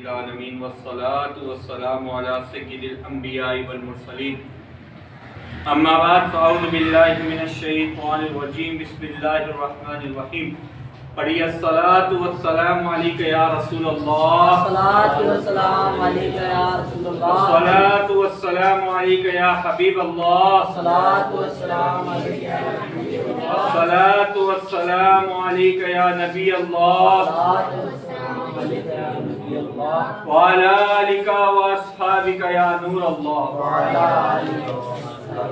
العالمین والصلاة والسلام علی سید الانبیاء والمرسلین اما بعد فاعوذ باللہ من الشیطان الرجیم بسم اللہ الرحمن الرحیم پڑھیے الصلاة والسلام علیک یا رسول اللہ الصلاة والسلام علیک یا رسول اللہ الصلاة والسلام علیک یا حبیب اللہ الصلاة والسلام علیک یا حبیب اللہ الصلاة والسلام علیک یا نبی اللہ الصلاة والسلام علیک یا نبی اللہ وعلی آلک واصحابک یا نور اللہ وعلی آلہ وصحبہ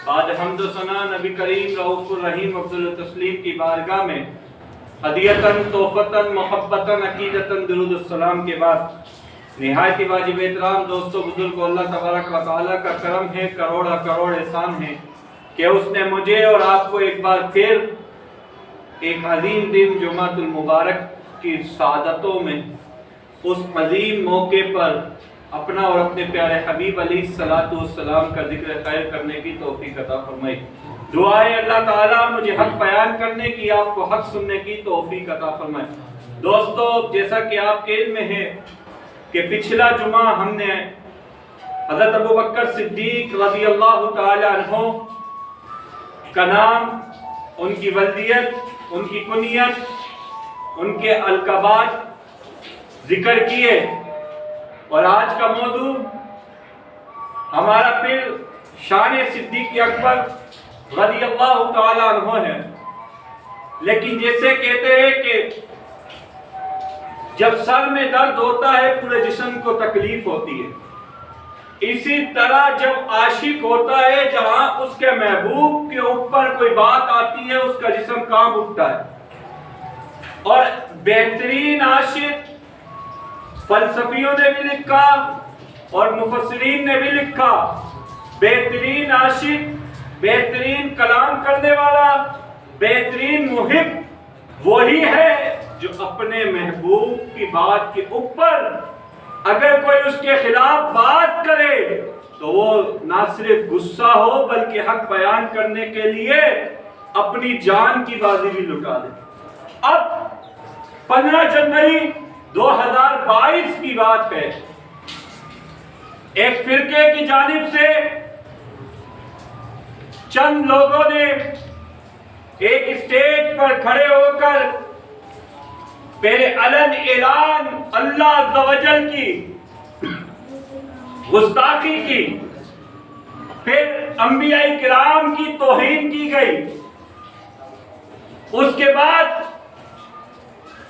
بعد حمد و ثنا نبی کریم رؤوف الرحیم افضل التسلیم کی بارگاہ میں ہدیتاً تحفتاً محبتاً عقیدتاً درود السلام کے بعد نہایت ہی واجب احترام دوستو بزرگو اللہ تبارک و تعالیٰ کا کرم ہے، کروڑا کروڑ احسان ہے کہ اس نے مجھے اور آپ کو ایک بار پھر ایک عظیم دن جمعۃ المبارک کی سعادتوں میں اس عظیم موقع پر اپنا اور اپنے پیارے حبیب علیہ السلام کا ذکر خیر کرنے کی توفیق عطا فرمائی۔ دعا ہے اللہ تعالیٰ مجھے حق بیان کرنے کی، آپ کو حق سننے کی توفیق عطا فرمائے۔ دوستو جیسا کہ آپ کے علم میں ہے کہ پچھلا جمعہ ہم نے حضرت ابوبکر صدیق رضی اللہ تعالی عنہ کا نام، ان کی ولدیت، ان کی کنیت، ان کے القابات ذکر کیے، اور آج کا موضوع ہمارا پھر شان صدیق اکبر رضی اللہ تعالی عنہ ہے۔ لیکن جیسے کہتے ہیں کہ جب سر میں درد ہوتا ہے پورے جسم کو تکلیف ہوتی ہے، اسی طرح جب عاشق ہوتا ہے جہاں اس کے محبوب کے اوپر کوئی بات آتی ہے اس کا جسم کانپ اٹھتا ہے۔ اور بہترین عاشق فلسفیوں نے بھی لکھا اور مفسرین نے بھی لکھا، بہترین عاشق، بہترین کلام کرنے والا، بہترین محب وہی ہے جو اپنے محبوب کی بات کے اوپر اگر کوئی اس کے خلاف بات کرے تو وہ نہ صرف غصہ ہو بلکہ حق بیان کرنے کے لیے اپنی جان کی بازی بھی لٹا دے۔ اب 15 جنوری 2022 کی بات ہے، ایک فرقے کی جانب سے چند لوگوں نے ایک اسٹیج پر کھڑے ہو کر پہلے علن اعلان اللہ عز و جل کی گستاخی کی، پھر انبیاء کرام کی توہین کی گئی، اس کے بعد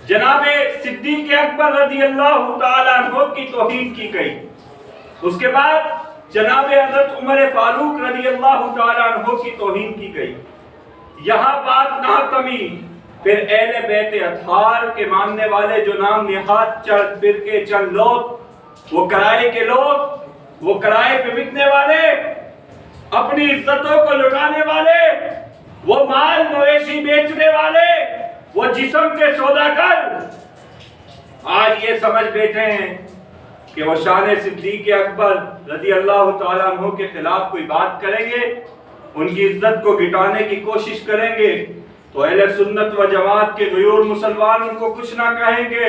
جناب صدیق اکبر رضی اللہ تعالی عنہ کی توہین کی گئی، اس کے بعد جناب حضرت عمر فاروق رضی اللہ تعالی عنہ کی توہین کی گئی۔ یہاں بات نہ تمی، پھر اہل بیت اطہار کے ماننے والے جو نام نہاد چند فرقے چند لوگ، وہ کرائے کے لوگ، وہ کرائے پہ بکنے والے، اپنی عزتوں کو لٹانے والے، وہ مال مویشی بیچنے والے، وہ جسم کے سوداگر، آج یہ سمجھ بیٹھے ہیں کہ وہ شان صدیق اکبر رضی اللہ تعالیٰ عنہ کے خلاف کوئی بات کریں گے، ان کی عزت کو گٹانے کی کوشش کریں گے تو اہل سنت و جماعت کے غیور مسلمان ان کو کچھ نہ کہیں گے۔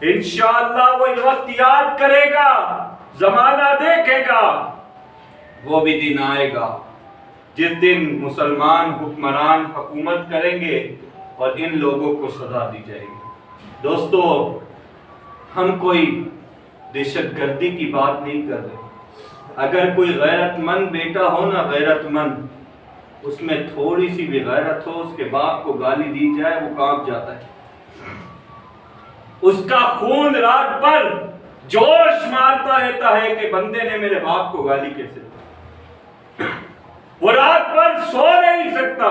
انشاءاللہ وہ وقت یاد کرے گا، زمانہ دیکھے گا، وہ بھی دن آئے گا جس دن مسلمان حکمران حکومت کریں گے اور ان لوگوں کو سزا دی جائے گی۔ دوستو ہم کوئی دہشت گردی کی بات نہیں کر رہے، اگر کوئی غیرت مند بیٹا ہو نا، غیرت مند، اس میں تھوڑی سی بھی غیرت ہو، اس کے باپ کو گالی دی جائے وہ کانپ جاتا ہے، اس کا خون رات بھر جوش مارتا رہتا ہے کہ بندے نے میرے باپ کو گالی کیسے دی، وہ رات بھر سو نہیں سکتا۔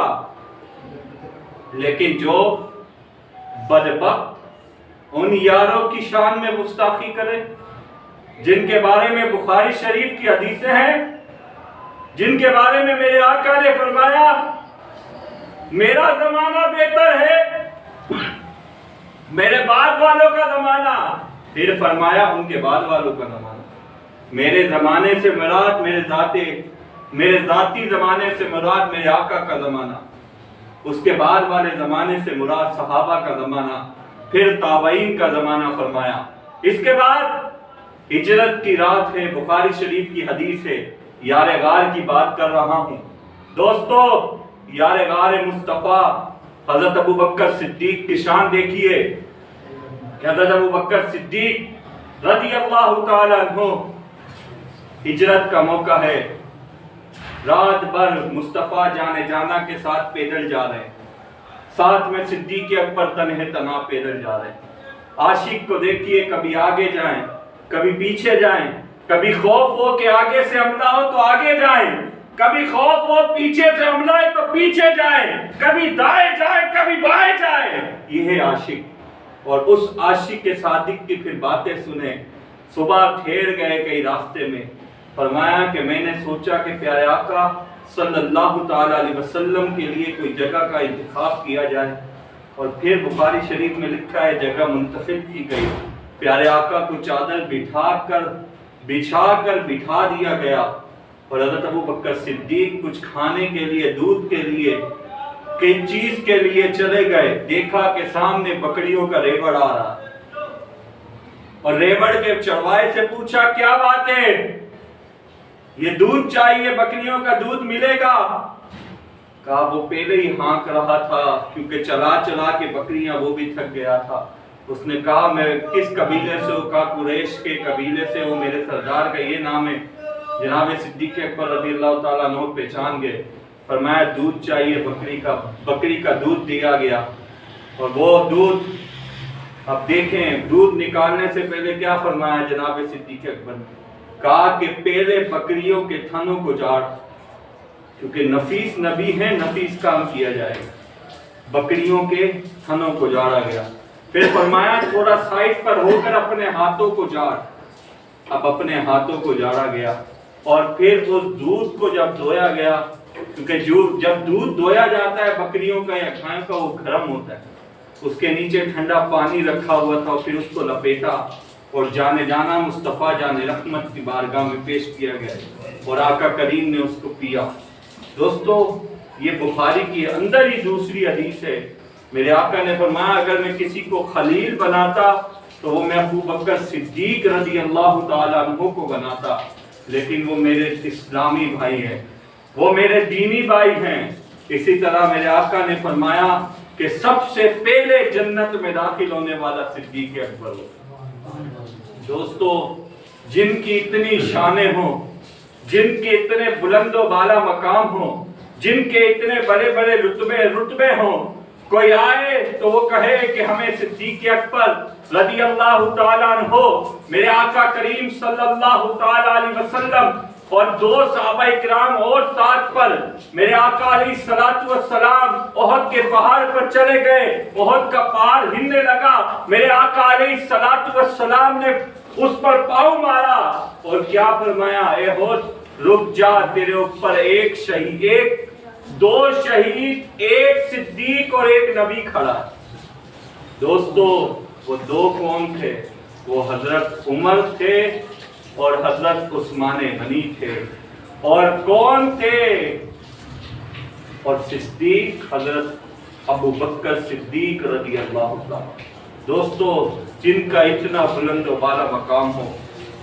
لیکن جو بدبخت ان یاروں کی شان میں گستاخی کرے جن کے بارے میں بخاری شریف کی حدیثیں ہیں، جن کے بارے میں میرے آقا نے فرمایا میرا زمانہ بہتر ہے میرے بعد والوں کا زمانہ، پھر فرمایا ان کے بعد والوں کا زمانہ۔ میرے زمانے سے مراد میرے ذاتی زمانے سے مراد میرے آقا کا زمانہ، اس کے بعد والے زمانے سے مراد صحابہ کا زمانہ، پھر تابعین کا زمانہ فرمایا، اس کے بعد ہجرت کی رات ہے، بخاری شریف کی حدیث ہے، یار غار کی بات کر رہا ہوں دوستو۔ یار غار مصطفیٰ حضرت ابو بکر صدیق کی شان دیکھیے کہ حضرت ابو بکر صدیق رضی اللہ تعالیٰ عنہ، ہجرت کا موقع ہے، رات بھر مصطفیٰ جانے جانا کے ساتھ پیدل جا رہے ہیں، ساتھ میں صدیق اکبر تنہے تنہا پیدل جا رہے ہیں۔ عاشق کو دیکھیے، کبھی آگے جائیں کبھی پیچھے جائیں، کبھی خوف ہو کہ آگے سے حملہ ہو تو آگے جائیں، کبھی خوف ہو پیچھے سے حملہ ہے تو پیچھے جائیں، کبھی دائیں جائیں کبھی بائیں جائیں۔ یہ ہے عاشق، اور اس عاشق کے صادق کی پھر باتیں سنیں۔ صبح ٹھہر گئے کئی راستے میں، فرمایا کہ میں نے سوچا کہ پیارے آقا صلی اللہ تعالی علیہ وسلم کے لیے کوئی جگہ کا انتخاب کیا جائے، اور پھر بخاری شریف میں لکھا ہے جگہ منتخب کی گئی، پیارے آقا کو چادر بچھا کر بٹھا دیا گیا، اور حضرت ابو بکر صدیق کچھ کھانے کے لیے، دودھ کے لیے، کئی چیز کے لیے چلے گئے۔ دیکھا کہ سامنے بکریوں کا ریوڑ آ رہا، اور ریوڑ کے چڑوائے سے پوچھا کیا بات ہے، یہ دودھ چاہیے، بکریوں کا دودھ ملے گا؟ کہا وہ پہلے ہی ہانک رہا تھا کیونکہ چلا چلا کے بکریاں وہ بھی تھک گیا تھا۔ اس نے کہا میں کس قبیلے سے ہوں؟ کہا قریش کے قبیلے سے ہوں، میرے سردار کا یہ نام ہے۔ جناب صدیق اکبر رضی اللہ تعالیٰ عنہ پہچان گئے، فرمایا دودھ چاہیے، بکری کا دودھ دیا گیا، اور وہ دودھ اب دیکھیں، دودھ نکالنے سے پہلے کیا فرمایا جناب صدیق اکبر نے؟ کہا کہ پہلے بکریوں کے تھنوں کو جاڑ، کیونکہ نفیس نبی ہے، نفیس کام کیا جائے گا۔ بکریوں کے تھنوں کو جاڑا گیا، پھر فرمایا تھوڑا سائڈ پر ہو کر اپنے ہاتھوں کو جاڑ۔ اب اپنے ہاتھوں کو جاڑا گیا، اور پھر اس دودھ کو جب دھویا گیا، کیونکہ جب دودھ دھویا جاتا ہے بکریوں کا یا گھاں کا، وہ گرم ہوتا ہے، اس کے نیچے ٹھنڈا پانی رکھا ہوا تھا، پھر اس کو لپیٹا اور جانے جانا مصطفیٰ جان رحمت کی بارگاہ میں پیش کیا گیا، اور آقا کریم نے اس کو پیا۔ دوستو یہ بخاری کی اندر ہی دوسری حدیث ہے، میرے آقا نے فرمایا اگر میں کسی کو خلیل بناتا تو وہ میں ابو بکر صدیق رضی اللہ تعالیٰ عنہ کو بناتا، لیکن وہ میرے اسلامی بھائی ہیں، وہ میرے دینی بھائی ہیں۔ اسی طرح میرے آقا نے فرمایا کہ سب سے پہلے جنت میں داخل ہونے والا صدیق اکبر ہو۔ دوستو جن کی اتنی شانیں ہوں، جن کے اتنے بلند و بالا مقام ہوں، جن کے اتنے بڑے بڑے رتبے ہوں، کوئی آئے تو وہ کہے کہ ہمیں صدیق اکبر رضی اللہ تعالیٰ عنہ، میرے آقا کریم صلی اللہ تعالیٰ علیہ وسلم اور دو صحابہ کرام اور ساتھ پر میرے آقا علیہ السلام احد کے پہاڑ پر چلے گئے، احد کا پہاڑ ہلنے لگا، میرے آقا علیہ السلام نے اس پر پاؤں مارا اور کیا فرمایا، اے احد رک جا، تیرے اوپر ایک شہید، دو شہید، ایک صدیق اور ایک نبی کھڑا۔ دوستو وہ دو کون تھے؟ وہ حضرت عمر تھے اور حضرت عثمان غنی تھے، اور کون تھے؟ اور صدیق حضرت ابو بکر صدیق رضی اللہ تعالیٰ۔ دوستو جن کا اتنا بلند و بالا مقام ہو،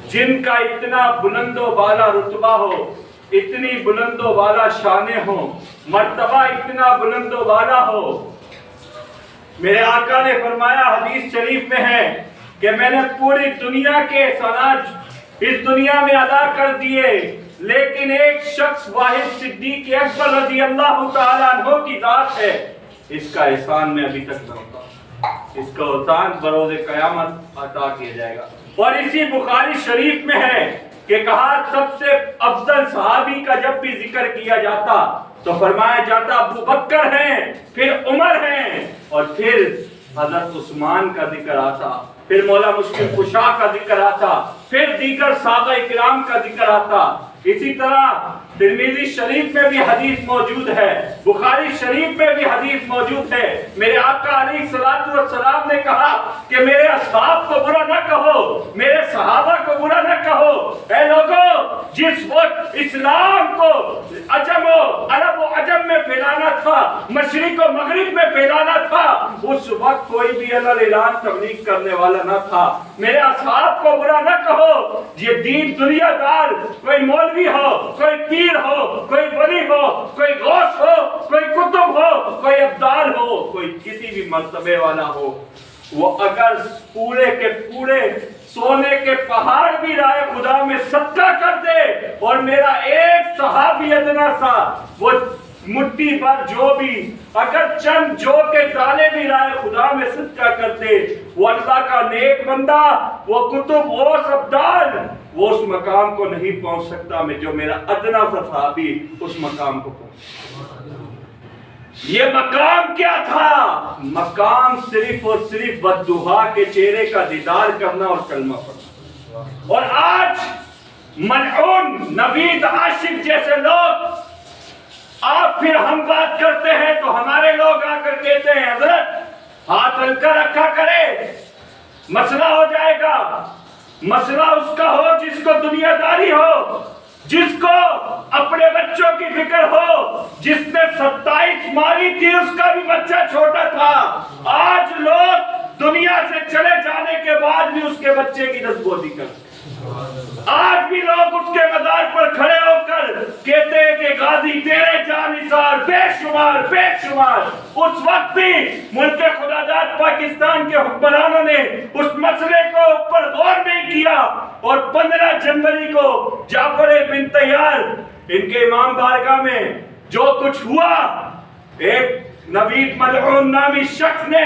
جن کا اتنا بلند و بالا رتبہ ہو، اتنی بلند و بالا شانیں ہوں، مرتبہ اتنا بلند و بالا ہو، میرے آقا نے فرمایا حدیث شریف میں ہے کہ میں نے پوری دنیا کے سراج اس دنیا میں ادا کر دیے، لیکن ایک شخص واحد صدیق اکبر رضی اللہ تعالیٰ عنہ کی ذات ہے، اس کا احسان میں ابھی تک نہ ہوتا، اس کا احسان بروز قیامت عطا کیا جائے گا۔ اور اسی بخاری شریف میں ہے کہ کہا سب سے افضل صحابی کا جب بھی ذکر کیا جاتا تو فرمایا جاتا ابو بکر ہیں، پھر عمر ہیں، اور پھر حضرت عثمان کا ذکر آتا، پھر مولا مشکل کشا کا ذکر آتا، پھر دیگر صحابہ کرام کا ذکر آتا۔ اسی طرح ترمذی شریف میں بھی حدیث موجود ہے، بخاری شریف میں بھی حدیث موجود ہے، میرے آقا علیہ السلام نے کہا کہ میرے اصحاب کو برا نہ کہو، میرے صحابہ کو برا نہ کہو، اے لوگوں جس وقت اسلام کو عرب و عجم میں پھیلانا تھا، مشرق و مغرب میں پھیلانا تھا، اس وقت کوئی بھی اعلان تبلیغ کرنے والا نہ تھا۔ میرے اصحاب کو برا نہ کہو، یہ دین دنیا دار، کوئی مولوی ہو، کوئی پیر ہو، کوئی ولی ہو، کوئی غوث ہو، کوئی کتب ہو، کوئی ابدال ہو، کوئی کسی بھی مرتبے والا ہو، وہ اگر پورے کے پورے سونے کے پہاڑ بھی رائے خدا میں صدقہ کر دے، اور میرا ایک صحابی ادنا سا وہ مٹھی پر جو بھی اگر چند جو کے دانے بھی رائے خدا میں صدقہ کر دے، وہ اللہ کا نیک بندہ، وہ کتب غوث ابدال، وہ اس مقام کو نہیں پہنچ سکتا میں جو میرا ادنا سا صحابی اس مقام کو پہنچ۔ یہ مقام کیا تھا؟ مقام صرف اور صرف بددعا کے چہرے کا دیدار کرنا اور کلمہ پڑھنا۔ اور آج ملعون نوید عاشق جیسے لوگ، آپ پھر ہم بات کرتے ہیں تو ہمارے لوگ آ کر کہتے ہیں حضرت ہاتھ ہلکا رکھا کرے، مسئلہ ہو جائے گا۔ مسئلہ اس کا ہو جس کو دنیا داری ہو، جس کو اپنے بچوں کی فکر ہو، جس نے 27 ماری تھی اس کا بھی بچہ چھوٹا تھا۔ آج لوگ دنیا سے چلے جانے کے بعد بھی اس کے بچے کی نسبوتی کرتے ہیں۔ آج بھی لوگ اس کے مزار پر کھڑے ہو کر کہتے ہیں کہ غازی تیرے جانثار بے شمار بے شمار۔ اس وقت بھی ملک خدا داد پاکستان کے حکمرانوں نے اس مسئلے کو اوپر غور نہیں کیا، اور 15 جنوری کو جعفر بن طیار ان کے امام بارگاہ میں جو کچھ ہوا، ایک نوید ملعون نامی شخص نے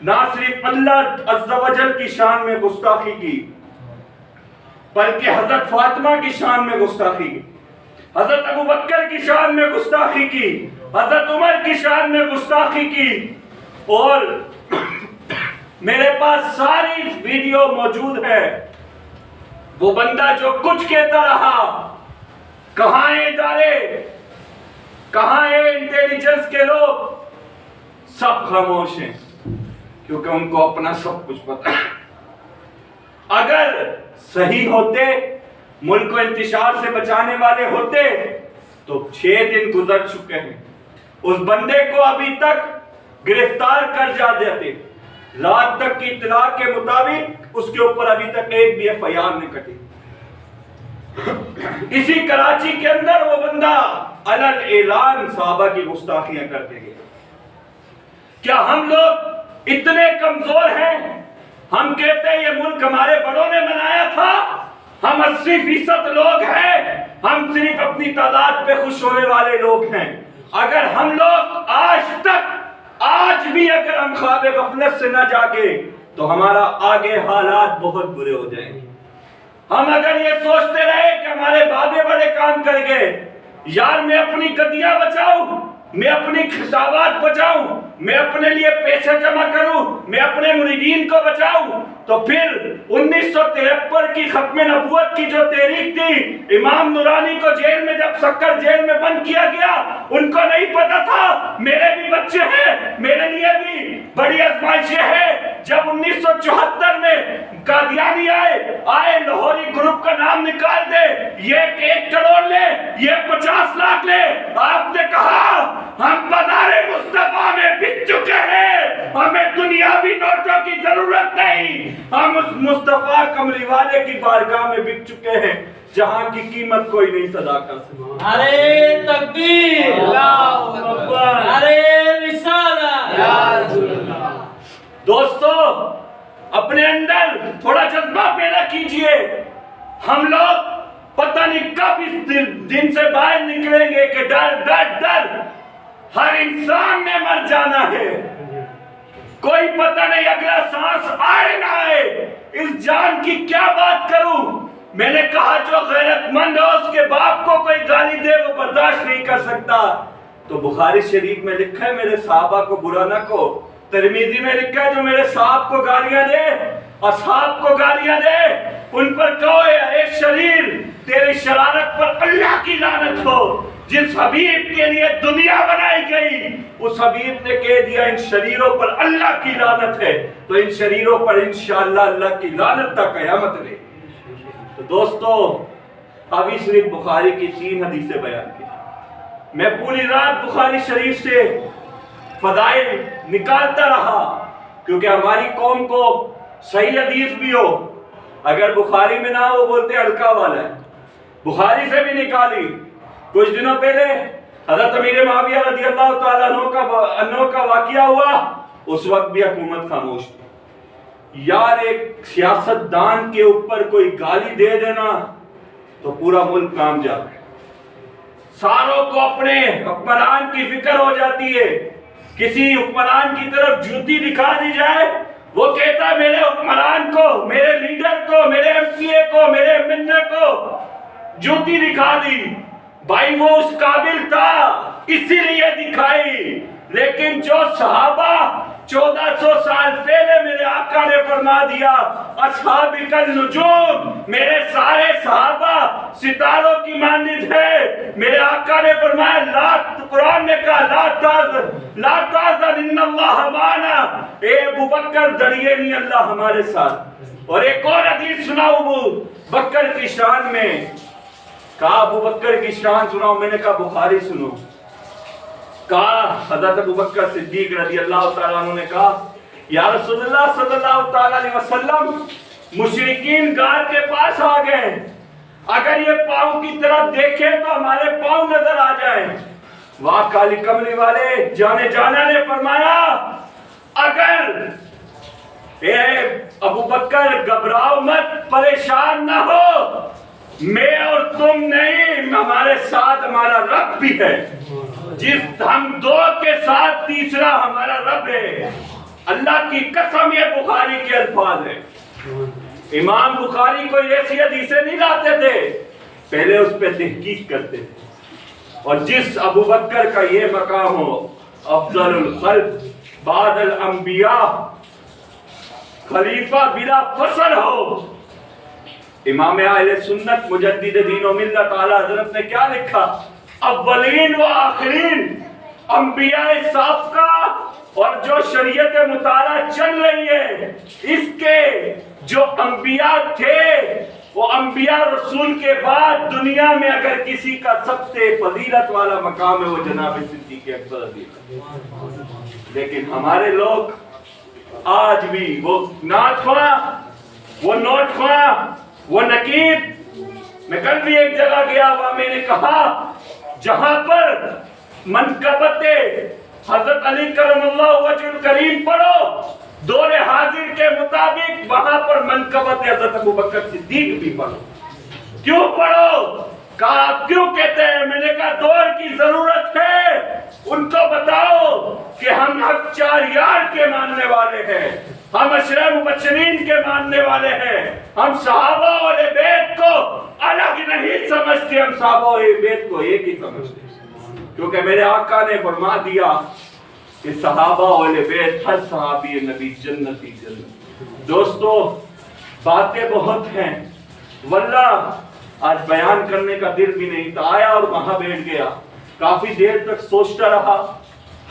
نہ صرف اللہ عز و جل کی شان میں گستاخی کی، بلکہ حضرت فاطمہ کی شان میں گستاخی کی، حضرت ابو بکر کی شان میں گستاخی کی، حضرت عمر کی شان میں گستاخی کی۔ اور میرے پاس ساری ویڈیو موجود ہے، وہ بندہ جو کچھ کہتا رہا، کہاں ہیں ادارے، کہاں ہیں انٹیلیجنس کے لوگ، سب خاموش ہیں، کیونکہ ان کو اپنا سب کچھ پتا ہے۔ اگر صحیح ہوتے، ملک کو انتشار سے بچانے والے ہوتے تو 6 دن گزر چکے ہیں، اس بندے کو ابھی تک گرفتار کر جا دیتے۔ رات تک کی اطلاع کے مطابق اس کے اوپر ابھی تک ایک بھی FIR نہیں کٹی۔ اسی کراچی کے اندر وہ بندہ علن اعلان صحابہ کی گستاخیاں کرتے گئے۔ کیا ہم لوگ اتنے کمزور ہیں؟ ہم کہتے ہیں یہ ملک ہمارے بڑوں نے بنایا تھا، ہم 80% لوگ ہیں، ہم صرف اپنی تعداد پہ خوش ہونے والے لوگ ہیں۔ اگر ہم لوگ آج بھی اگر ہم خواب غفلت سے نہ جاگے تو ہمارا آگے حالات بہت برے ہو جائیں گے۔ ہم اگر یہ سوچتے رہے کہ ہمارے بابے بڑے کام کر گئے، یار میں اپنی گدیاں بچاؤں، میں اپنی خطابات بچاؤں، میں اپنے لیے پیسے جمع کروں، میں اپنے مریدین کو بچاؤں، تو پھر 1973 کی ختم نبوت کی جو تحریک تھی، امام نورانی کو جیل میں جب سکر جیل میں بند کیا گیا، ان کو نہیں پتا تھا میرے بھی بچے ہیں، میرے لیے بھی بڑی آزمائشیں ہیں۔ جب 1974 میں قادیانی آئے لاہوری گروپ کا نام نکال دے، یہ 1 کروڑ لے، یہ 50 لاکھ لے، آپ نے کہا ہم بازار مصطفیٰ میں بک چکے ہیں، ہمیں دنیاوی نوٹوں کی ضرورت نہیں، ہم اس مصطفیٰ کملی والے کی بارگاہ میں بک چکے ہیں جہاں کی قیمت کوئی نہیں ادا کر سکتا۔ نعرہ تکبیر، اللہ اکبر، نعرہ رسالت، یا رسول اللہ۔ دوستو اپنے اندر تھوڑا جذبہ پیدا کیجئے۔ ہم لوگ پتہ نہیں کب اس دن سے باہر نکلیں گے کہ ڈر ڈر ڈر ہر انسان نے مر جانا ہے، کوئی پتہ نہیں اگلا سانس آئے نہ آئے، اس جان کی کیا بات کروں۔ میں نے کہا جو غیرت مند ہو اس کے باپ کو کوئی گالی دے وہ برداشت نہیں کر سکتا، تو بخاری شریف میں لکھا ہے میرے صحابہ کو برا نہ کہو، ترمذی میں لکھا ہے جو میرے صاحب کو گالیاں دے، اصحاب کو گالیاں دے، ان پر کہو اے شریر تیری شرارت پر اللہ کی لعنت ہو۔ جس حبیب کے لیے دنیا بنائی گئی اس حبیب نے کہہ دیا ان شریروں پر اللہ کی لعنت ہے، تو ان شریروں پر انشاءاللہ اللہ کی لعنت تک قیامت رہے۔ تو دوستو ابھی صرف بخاری کی 3 حدیثیں بیان کی، میں پوری رات بخاری شریف سے فضائل نکالتا رہا، کیونکہ ہماری قوم کو صحیح حدیث بھی ہو، اگر بخاری میں نہ ہو بولتے ہلکا والا ہے، بخاری سے بھی نکالی۔ کچھ دنوں پہلے حضرت امیر معاویہ رضی اللہ تعالیٰ عنہ کا واقعہ ہوا، اس وقت بھی حکومت خاموش تھی۔ یار ایک سیاست دان کے اوپر کوئی گالی دے دینا تو پورا ملک کام جاتا ہے، ساروں کو اپنے حکمران کی فکر ہو جاتی ہے۔ کسی حکمران کی طرف جوتی دکھا دی جائے، وہ کہتا ہے میرے حکمران کو، میرے لیڈر کو، میرے ایم پی اے کو، میرے ایم این اے کو جوتی دکھا دی۔ بھائی وہ اس قابل تھا اسی لیے دکھائی، لیکن جو صحابہ 1400 سال پہلے میرے آقا نے فرما دیا اصحابک النجوم، میرے سارے صحابہ ستاروں کی مانند ہے۔ میرے آقا نے فرمایا قرآن نے کہا لا تحزن ان اللہ معنا، اے ابو بکر ڈریے نہیں، اللہ ہمارے ساتھ۔ اور ایک اور حدیث سناؤ ابو بکر کی شان میں، کہا ابو بکر کی شان سناؤ، میں نے کہا بخاری سنو۔ کہا حضرت ابو بکر صدیق رضی اللہ تعالیٰ عنہ نے کہا یا رسول اللہ صلی اللہ تعالیٰ علیہ وسلم، مشرکین غار کے پاس آ گئے، اگر یہ پاؤں کی طرف دیکھیں تو ہمارے پاؤں نظر آ جائیں۔ وہاں کالی کملی والے جانے جانا نے فرمایا اگر اے ابو بکر گھبراؤ مت، پریشان نہ ہو، میں اور تم نہیں، ہمارے ساتھ ہمارا رب بھی ہے، جس ہم دو کے ساتھ تیسرا ہمارا رب ہے۔ اللہ کی قسم یہ بخاری کے الفاظ ہیں۔ امام بخاری کو ایسی حدیثیں نہیں لاتے تھے، پہلے اس پہ تحقیق کرتے تھے۔ اور جس ابو بکر کا یہ مقام ہو، افضل الخلق بعد الانبیاء، خلیفہ بلا فصل ہو، امام اہل سنت مجدد دین و ملت اعلیٰ حضرت نے کیا لکھا؟ اولین و آخرین انبیاء سابقہ اور جو شریعت مطالعہ چل رہی ہے، اس کے جو انبیاء تھے، وہ انبیاء رسول کے بعد دنیا میں اگر کسی کا سب سے فضیلت والا مقام ہے وہ جناب صدیق اکبر رضی اللہ۔ لیکن ہمارے لوگ آج بھی وہ نعت خواں، وہ نوٹ خواں، وہ نقیب۔ میں کل بھی ایک جگہ گیا ہوا، میں نے کہا جہاں پر منقبت حضرت علی کرم اللہ وجہ الکریم پڑھو دور حاضر کے مطابق، وہاں پر منقبت حضرت ابو بکر صدیق بھی پڑھو۔ کیوں پڑھو؟ کہا کیوں کہتے ہیں؟ میں نے کہا دور کی ضرورت ہے، ان کو بتاؤ کہ ہم حق چار یار کے ماننے والے ہیں، ہم عشرہ مبشرین کے ماننے والے ہیں، ہم صحابہ اور بیت کو الگ نہیں سمجھتے، ہم صحابہ اور بیت کو ایک ہی سمجھتے ہیں، کیونکہ میرے آقا نے فرما دیا کہ صحابہ اور بیت ہر صحابی نبی جنتی جنت۔ دوستو باتیں بہت ہیں، واللہ آج بیان کرنے کا دل بھی نہیں تھا، آیا اور وہاں بیٹھ گیا، کافی دیر تک سوچتا رہا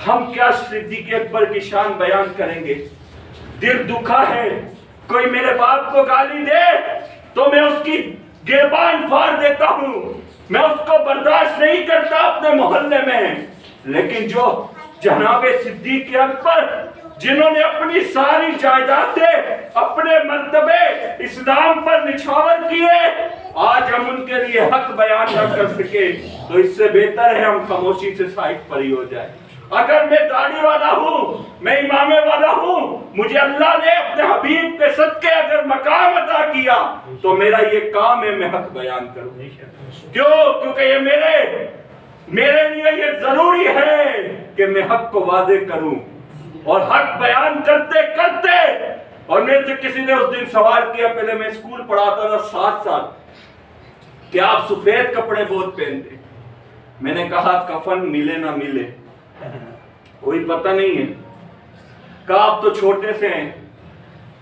ہم کیا صدیق اکبر کی شان بیان کریں گے۔ دل دکھا ہے، کوئی میرے باپ کو گالی دے تو میں اس کی گریبان پھاڑ دیتا ہوں، میں اس کو برداشت نہیں کرتا اپنے محلے میں، لیکن جو جناب صدیق اکبر جنہوں نے اپنی ساری جائیدادیں اپنے مرتبے اسلام پر نچھاور کیے، آج ہم ان کے لیے حق بیان نہ کر سکے تو اس سے بہتر ہے ہم خاموشی سے سائٹ پر ہی ہو جائے۔ اگر میں داڑھی والا ہوں، میں امامے والا ہوں، مجھے اللہ نے اپنے حبیب کے صدقے اگر مقام عطا کیا تو میرا یہ کام ہے میں حق بیان کروں۔ کیوں؟ کیونکہ یہ میرے لیے یہ ضروری ہے کہ میں حق کو واضح کروں، اور حق بیان کرتے کرتے، اور میرے سے کسی نے اس دن سوال کیا، پہلے میں اسکول پڑھاتا تھا 7 سال، کہ آپ سفید کپڑے بہت پہنتے، میں نے کہا کفن ملے نہ ملے کوئی پتہ نہیں ہے، کہا آپ تو چھوٹے سے ہیں،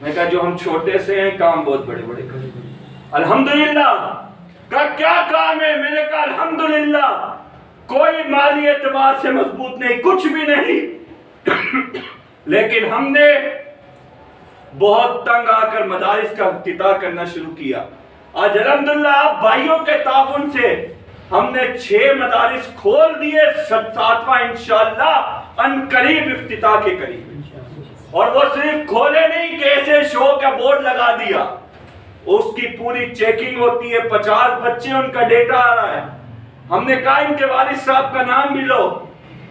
میں کہا جو ہم چھوٹے سے ہیں کام بہت بڑے بڑے کریں، الحمدللہ۔ کہا کیا کام ہے؟ میں نے کہا الحمدللہ کوئی مالی اعتبار سے مضبوط نہیں، کچھ بھی نہیں، لیکن ہم نے بہت تنگ آ کر مدارس کا افتتاح کرنا شروع کیا۔ آج الحمدللہ آپ بھائیوں کے تعاون سے ہم نے 6 مدارس کھول دیے، 7واں انشاءاللہ ان قریب افتتاح کے قریب، اور وہ صرف کھولے نہیں کہ ایسے شو کا بورڈ لگا دیا، اس کی پوری چیکنگ ہوتی ہے، 50 بچے ان کا ڈیٹا آ رہا ہے، ہم نے کہا ان کے والد صاحب کا نام بھی لو،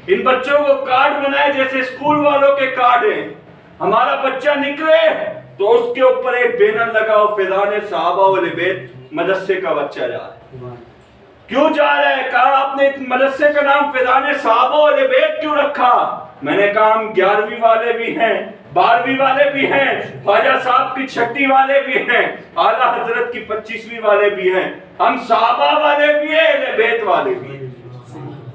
ان بچوں کو کارڈ بنائے جیسے اسکول والوں کے کارڈ ہیں، ہمارا بچہ نکلے تو اس کے اوپر ایک بینر لگاؤ فیضان صحابہ اہل بیت مدرسے کا بچہ جا رہا ہے۔ کیوں جا رہا ہے؟ کہا آپ نے مدرسے کا نام فیضان صحابہ اہل بیت کیوں رکھا؟ میں نے کہا ہم 11ویں والے بھی ہیں، 12ویں والے بھی ہیں، خواجہ صاحب کی 6ٹی والے بھی ہیں، اعلیٰ حضرت کی 25ویں والے بھی ہیں، ہم صحابہ والے بھی ہیں، اہل بیت والے بھی ہیں۔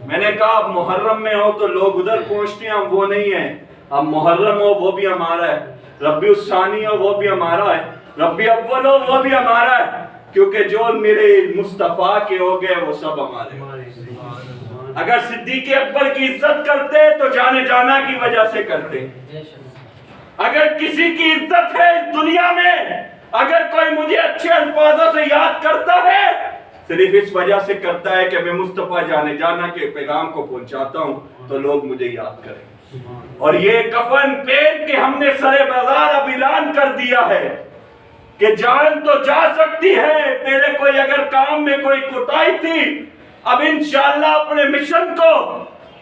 میں نے کہا اب محرم میں ہو تو لوگ ادھر پہنچتے ہیں، ہم وہ نہیں ہیں، اب محرم ہو وہ بھی ہمارا ہے، ربیع الثانی ہو وہ بھی ہمارا ہے، ربیع اول ہو وہ بھی ہمارا ہے، کیونکہ جو میرے مصطفیٰ کے ہو گئے وہ سب ہمارے ہیں۔ اگر صدیق اکبر کی عزت کرتے تو جانے جانا کی وجہ سے کرتے، اگر کسی کی عزت ہے اس دنیا میں، اگر کوئی مجھے اچھے الفاظوں سے یاد کرتا ہے صرف اس وجہ سے کرتا ہے کہ میں مصطفیٰ جانے جانا کے پیغام کو پہنچاتا ہوں تو لوگ مجھے یاد کریں۔ اور یہ کفن پہن کے ہم نے سرے بازار اب اعلان کر دیا ہے کہ جان تو جا سکتی ہے، میرے کوئی اگر کام میں کوئی کوتاہی تھی، اب انشاءاللہ اپنے مشن کو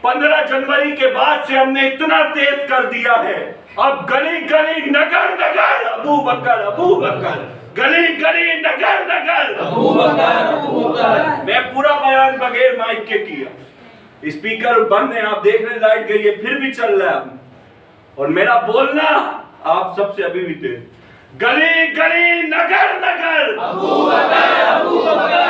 15 جنوری کے بعد سے ہم نے اتنا تیز کر دیا ہے، اب گلی گلی نگر نگر ابو بکر ابو بکر، گلی گلی نگر نگر ابو بکر ابو بکر۔ میں پورا بیان بغیر مائک کے کیا، اسپیکر بند ہے، آپ دیکھ رہے لائٹ گئی ہے پھر بھی چل رہا ہے، اور میرا بولنا آپ سب سے ابھی بھی تیز، گلی گلی نگر نگر ابو بکر،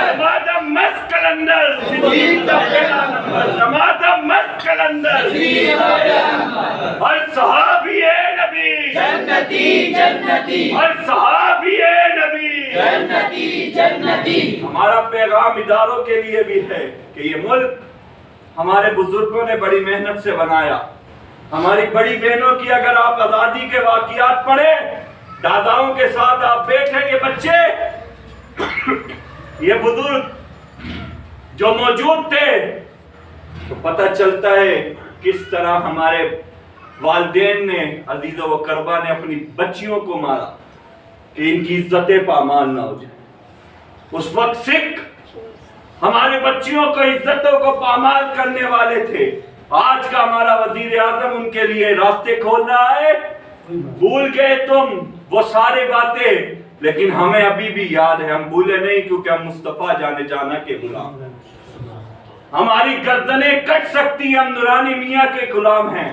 جماعت مست کلندر صدیق کا پہلا نمبر، جماعت مست کلندر ہر صحابی نبی جنتی جنتی، ہر صحابی نبی جنتی جنتی۔ ہمارا پیغام اداروں کے لیے بھی ہے کہ یہ ملک ہمارے بزرگوں نے بڑی محنت سے بنایا، ہماری بڑی بہنوں کی اگر آپ آزادی کے واقعات پڑھیں، داداؤں کے ساتھ آپ بیٹھیں، یہ بچے یہ بزرگ جو موجود تھے تو پتہ چلتا ہے کس طرح ہمارے والدین نے عزیز و اقربا نے اپنی بچیوں کو مارا کہ ان کی عزتیں پامال نہ ہو جائیں۔ اس وقت سکھ ہمارے بچیوں کو عزتوں کو پامال کرنے والے تھے، آج کا ہمارا وزیر اعظم ان کے لیے راستے کھول رہا ہے۔ بھول گئے تم وہ سارے باتیں، لیکن ہمیں ابھی بھی یاد ہے، ہم بھولے نہیں کیونکہ ہم مصطفیٰ جانے جانا کے غلام ہیں۔ ہماری گردنیں کٹ سکتی ہیں، ہم نورانی میاں کے غلام ہیں،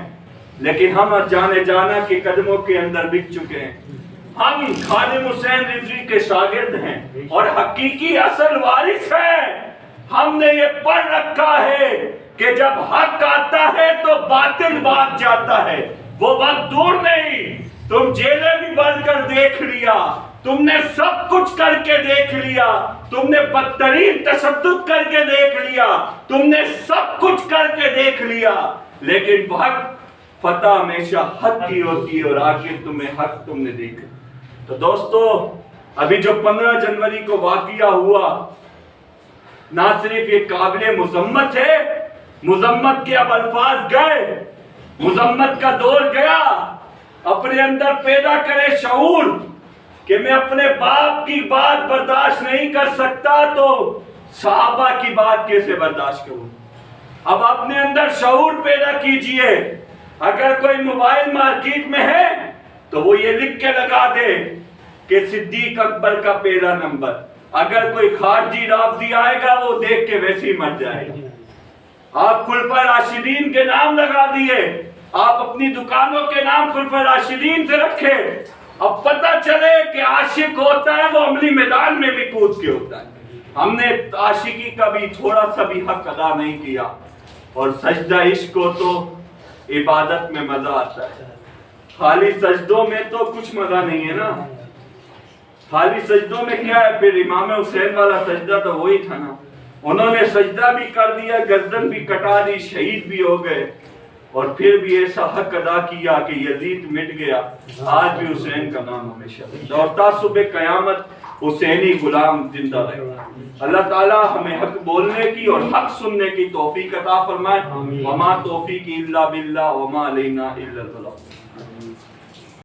لیکن ہم جانے جانا کے قدموں کے اندر بک چکے ہیں۔ ہم خادم حسین رضوی کے شاگرد ہیں اور حقیقی اصل وارث ہیں۔ ہم نے یہ پڑھ رکھا ہے کہ جب حق آتا ہے تو باطل بھاگ جاتا ہے، وہ وقت دور نہیں، تم جیلیں بھی بند کر دیکھ لیا، تم نے سب کچھ کر کے دیکھ لیا، تم نے بدترین تشدد کر کے دیکھ لیا، تم نے سب کچھ کر کے دیکھ لیا، لیکن وقت فتح ہمیشہ حق کی ہوتی ہے اور آخر تمہیں حق تم نے دیکھا۔ تو دوستو ابھی جو 15 جنوری کو واقعہ ہوا نہ صرف یہ قابل مذمت ہے، مذمت کے اب الفاظ گئے، مذمت کا دور گیا، اپنے اندر پیدا کرے شعور کہ میں اپنے باپ کی بات برداشت نہیں کر سکتا تو صحابہ کی بات کیسے برداشت کروں۔ اب اپنے اندر شعور پیدا کیجئے، اگر کوئی موبائل مارکیٹ میں ہے تو وہ یہ لکھ کے لگا دے کہ صدیق اکبر کا پہلا نمبر، اگر کوئی خارجی رافضی آئے گا وہ دیکھ کے ویسے ہی مر جائے گا۔ آپ خلفائے راشدین کے نام لگا دیے، آپ اپنی دکانوں کے نام خلفائے راشدین سے رکھے، اب پتہ چلے کہ عاشق ہوتا ہے وہ عملی میدان میں بھی کود کے ہوتا ہے۔ ہم نے عاشقی کا بھی تھوڑا سا بھی حق ادا نہیں کیا، اور سجدہ عشق کو تو عبادت میں مزہ آتا ہے، خالی سجدوں میں تو کچھ مزہ نہیں ہے نا۔ خالی سجدوں میں کیا ہے؟ پھر امام حسین والا سجدہ تو وہی تھا نا، انہوں نے سجدہ بھی کر دیا، گردن بھی کٹا دی، شہید بھی ہو گئے، اور پھر بھی ایسا حق ادا کیا کہ یزید مٹ گیا، آج بھی حسین کا نام ہمیشہ۔ اور تعصب قیامت حسینی غلام زندہ رہے۔ اللہ تعالی ہمیں حق بولنے کی اور حق سننے کی توفیق عطا فرمائے۔ وما توفیقی الا باللہ وما علینا الا البلاغ۔